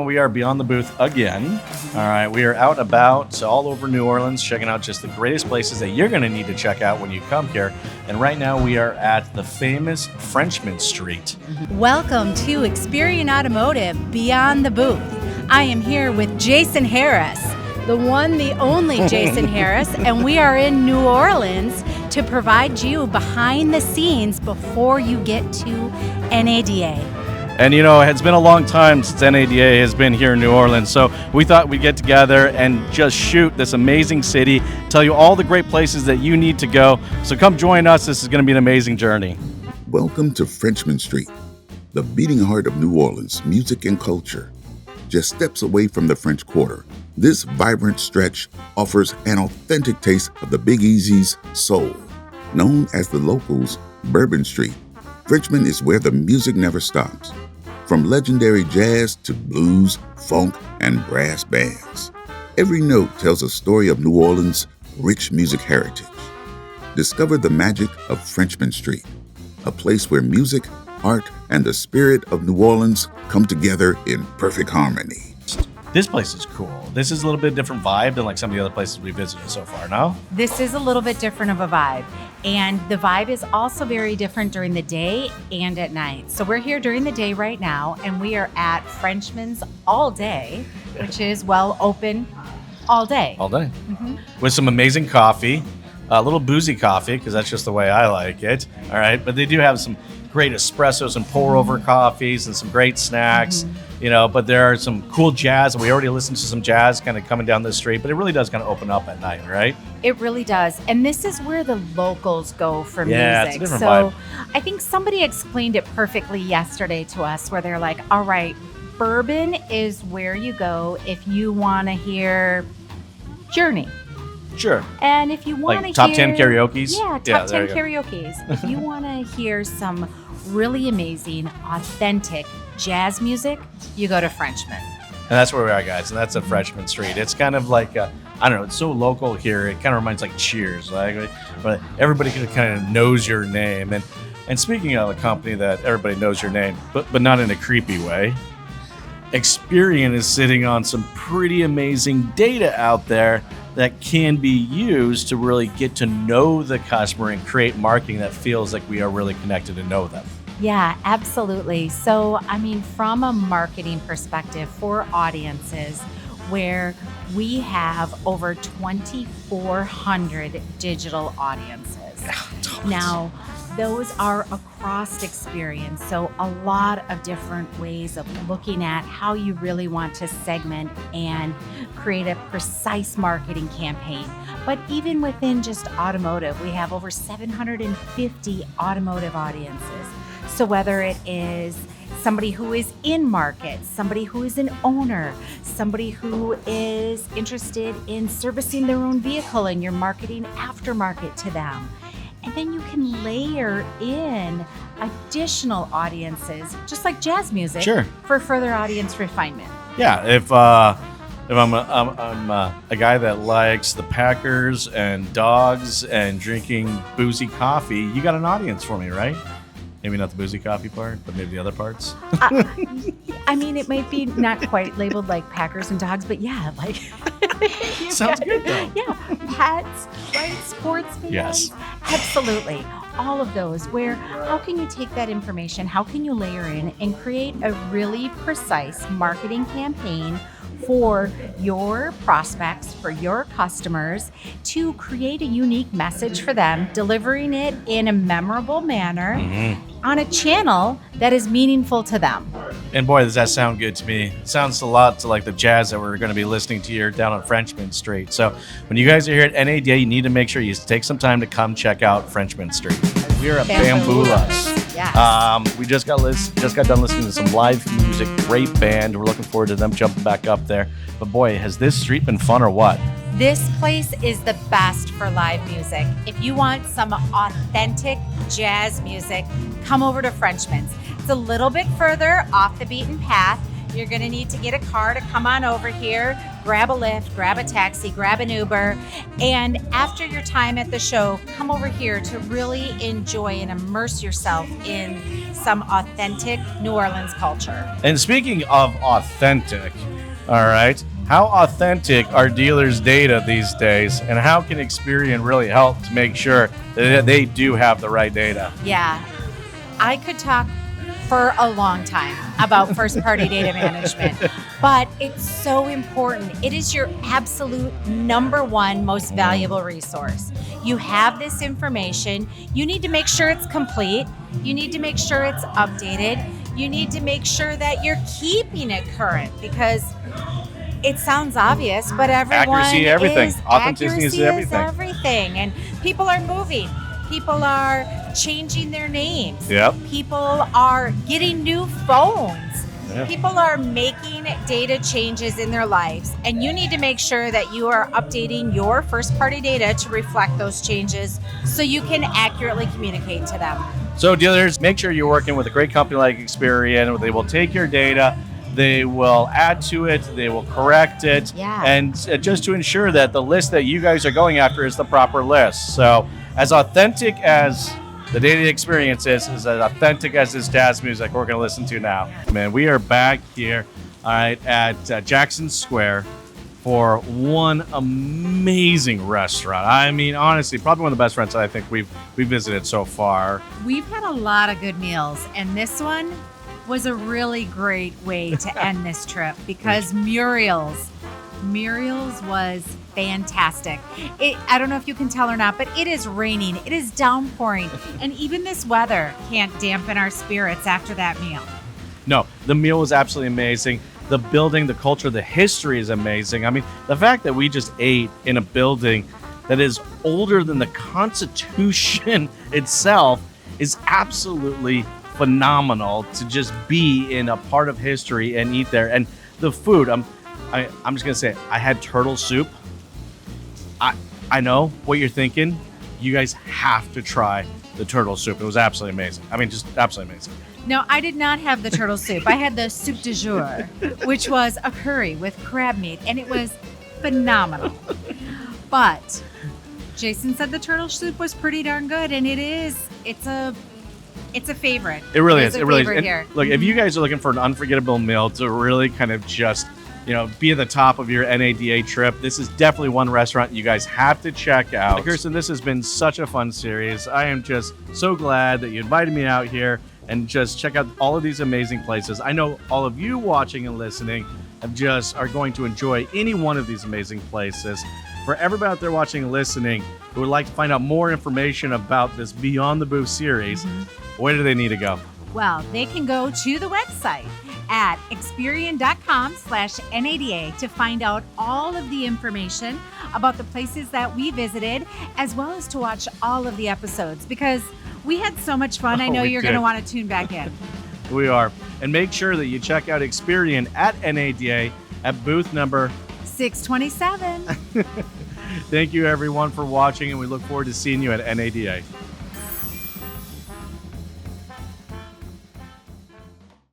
we are beyond the booth again. All right, we are out and about all over New Orleans, checking out just the greatest places that you're going to need to check out when you come here. And right now we are at the famous Frenchmen Street. Welcome to Experian Automotive Beyond the Booth. I am here with Jason Harris, the one, the only Jason Harris, and we are in New Orleans to provide you behind the scenes before you get to NADA. And you know, it's been a long time since NADA has been here in New Orleans, so we thought we'd get together and just shoot this amazing city, tell you all the great places that you need to go. So come join us. This is going to be an amazing journey. Welcome to Frenchmen Street, the beating heart of New Orleans music and culture. Just steps away from the French Quarter, this vibrant stretch offers an authentic taste of the Big Easy's soul. Known as the locals' Bourbon Street, Frenchmen is where the music never stops. From legendary jazz to blues, funk, and brass bands, every note tells a story of New Orleans' rich music heritage. Discover the magic of Frenchmen Street, a place where music, art, and the spirit of New Orleans come together in perfect harmony. This place is cool. This is a little bit different vibe than like some of the other places we visited so far, no? This is a little bit different of a vibe. And the vibe is also very different during the day and at night. So we're here during the day right now, and we are at Frenchman's all day, which is, well, open all day. All day. With some amazing coffee, a little boozy coffee, because that's just the way I like it. All right. But they do have some great espressos and pour-over coffees and some great snacks, you know, but there are some cool jazz. And we already listened to some jazz kind of coming down the street, but it really does kind of open up at night, right? It really does. And this is where the locals go for Yeah, music. it's a different So vibe. I think somebody explained it perfectly yesterday to us, where they're like, all right, bourbon is where you go if you want to hear Journey. Sure. And if you want to Like top hear 10 karaoke's? Yeah, Yeah, top there 10 you go. karaoke's. If you want to hear some really amazing, authentic jazz music, you go to Frenchmen. And that's where we are, guys. And that's at Frenchmen Street. It's kind of like, I don't know, it's so local here. It kind of reminds like Cheers. Like, but everybody kind of knows your name. And speaking of a company that everybody knows your name, but not in a creepy way, Experian is sitting on some pretty amazing data out there that can be used to really get to know the customer and create marketing that feels like we are really connected to know them. Yeah, absolutely. So, I mean, from a marketing perspective for audiences, where we have over 2,400 digital audiences. Now, those are across Experian, so a lot of different ways of looking at how you really want to segment and create a precise marketing campaign. But even within just automotive, we have over 750 automotive audiences. So whether it is somebody who is in market, somebody who is an owner, somebody who is interested in servicing their own vehicle and you're marketing aftermarket to them. And then you can layer in additional audiences, just like jazz music, Sure, for further audience refinement. Yeah, if I'm a guy that likes the Packers and dogs and drinking boozy coffee, you got an audience for me, right? Maybe not the boozy coffee part, but maybe the other parts. I mean, it might be not quite labeled like Packers and dogs, but yeah, like Sounds good though. Yeah, pets, right? Sports fans. Yes. Absolutely. All of those where how can you take that information, how can you layer in and create a really precise marketing campaign for your prospects, for your customers, to create a unique message for them, delivering it in a memorable manner on a channel that is meaningful to them. And boy, does that sound good to me. It sounds a lot to like the jazz that we're going to be listening to here down on Frenchmen Street. So when you guys are here at NADA, you need to make sure you take some time to come check out Frenchmen Street. We are at Bamboulas. Yes. We just got done listening to some live music, great band. We're looking forward to them jumping back up there. But boy, has this street been fun or what? This place is the best for live music. If you want some authentic jazz music, come over to Frenchman's. It's a little bit further off the beaten path. You're going to need to get a car to come on over here, grab a Lyft, grab a taxi, grab an Uber. And after your time at the show, come over here to really enjoy and immerse yourself in some authentic New Orleans culture. And speaking of authentic, all right, how authentic are dealers' data these days, and how can Experian really help to make sure that they do have the right data? Yeah, I could talk for a long time about first-party data management, but it's so important. It is your absolute number one most valuable resource. You have this information. You need to make sure it's complete. You need to make sure it's updated. You need to make sure that you're keeping it current, because it sounds obvious, but everyone Accuracy, everything. Authenticity is everything. everything. And people are moving. People are changing their names. Yep. People are getting new phones. Yeah. People are making data changes in their lives. And you need to make sure that you are updating your first-party data to reflect those changes so you can accurately communicate to them. So dealers, make sure you're working with a great company like Experian. They will take your data, they will add to it, they will correct it, and just to ensure that the list that you guys are going after is the proper list. So as authentic as the data experience is as authentic as this jazz music we're going to listen to now. Man, we are back here, all right, at Jackson Square for one amazing restaurant. I mean, honestly, probably one of the best restaurants I think we've visited so far. We've had a lot of good meals, and this one was a really great way to end this trip, because Muriel's was fantastic. I don't know if you can tell or not, but it is raining, it is downpouring, and even this weather can't dampen our spirits after that meal. No, the meal was absolutely amazing. The building, the culture, the history is amazing. I mean, the fact that we just ate in a building that is older than the Constitution itself is absolutely phenomenal, to just be in a part of history and eat there. And the food, I'm just gonna say, I had turtle soup. I know what you're thinking. You guys have to try the turtle soup. It was absolutely amazing. I mean, just absolutely amazing. No, I did not have the turtle soup. I had the soup du jour, which was a curry with crab meat, and it was phenomenal. But Jason said the turtle soup was pretty darn good, and it's a favorite. It really is. It really is. really is. Here. Look, if you guys are looking for an unforgettable meal to really kind of just, be at the top of your NADA trip, this is definitely one restaurant you guys have to check out. Kirsten, this has been such a fun series. I am just so glad that you invited me out here and just check out all of these amazing places. I know all of you watching and listening are going to enjoy any one of these amazing places. For everybody out there watching and listening who would like to find out more information about this Beyond the Booth series, where do they need to go? Well, they can go to the website at experian.com/NADA to find out all of the information about the places that we visited, as well as to watch all of the episodes, because we had so much fun. I know you're going to want to tune back in. We are. And make sure that you check out Experian at NADA at booth number 627. Thank you, everyone, for watching, and we look forward to seeing you at NADA.